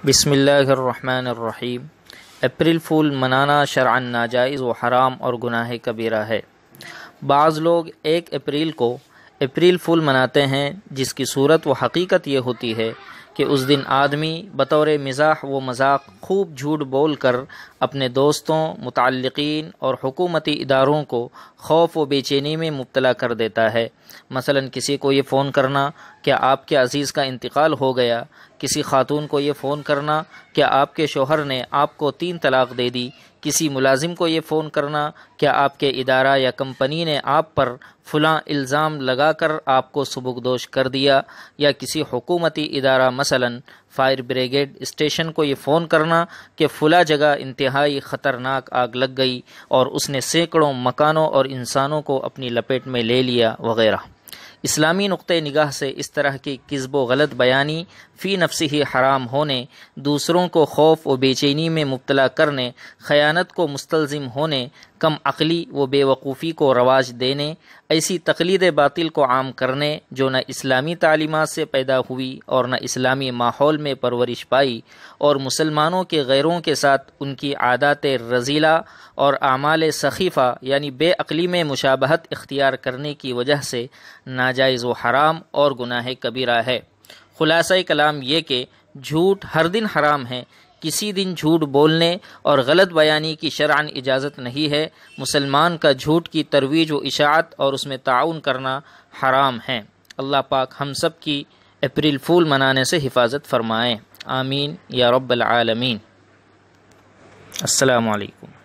بسم اللہ الرحمن الرحیم۔ اپریل فول منانا شرعاً ناجائز و حرام اور گناہ کبیرہ ہے۔ بعض لوگ 1 اپریل کو اپریل فول مناتے ہیں، جس کی صورت و حقیقت یہ ہوتی ہے کہ اس دن آدمی بطور مزاح و مذاق خوب جھوٹ بول کر اپنے دوستوں، متعلقین اور حکومتی اداروں کو خوف و بے چینی میں مبتلا کر دیتا ہے۔ مثلا کسی کو یہ فون کرنا کہ آپ کے عزیز کا انتقال ہو گیا، کسی خاتون کو یہ فون کرنا کہ آپ کے شوہر نے آپ کو 3 طلاق دے دی، کسی ملازم کو یہ فون کرنا کہ آپ کے ادارہ یا کمپنی نے آپ پر فلاں الزام لگا کر آپ کو سبکدوش کر دیا، یا کسی حکومتی ادارہ مثلا فائر بریگیڈ اسٹیشن کو یہ فون کرنا کہ فلاں جگہ انتہائی خطرناک آگ لگ گئی اور اس نے سینکڑوں مکانوں اور انسانوں کو اپنی لپیٹ میں لے لیا وغیرہ۔ اسلامی نقطہ نگاہ سے اس طرح کی کذب و غلط بیانی فی نفسہ ہی حرام ہونے، دوسروں کو خوف و بے چینی میں مبتلا کرنے، خیانت کو مستلزم ہونے، کم عقلی و بے وقوفی کو رواج دینے، ایسی تقلید باطل کو عام کرنے جو نہ اسلامی تعلیمات سے پیدا ہوئی اور نہ اسلامی ماحول میں پرورش پائی، اور مسلمانوں کے غیروں کے ساتھ ان کی عادات رذیلہ اور اعمال سخیفہ یعنی بے عقلی میں مشابہت اختیار کرنے کی وجہ سے ناجائز و حرام اور گناہ کبیرہ ہے۔ خلاصہ کلام یہ کہ جھوٹ ہر دن حرام ہے، کسی دن جھوٹ بولنے اور غلط بیانی کی شرعاً اجازت نہیں ہے۔ مسلمان کا جھوٹ کی ترویج و اشاعت اور اس میں تعاون کرنا حرام ہے۔ اللہ پاک ہم سب کی اپریل فول منانے سے حفاظت فرمائیں، آمین یا رب العالمین۔ السلام علیکم۔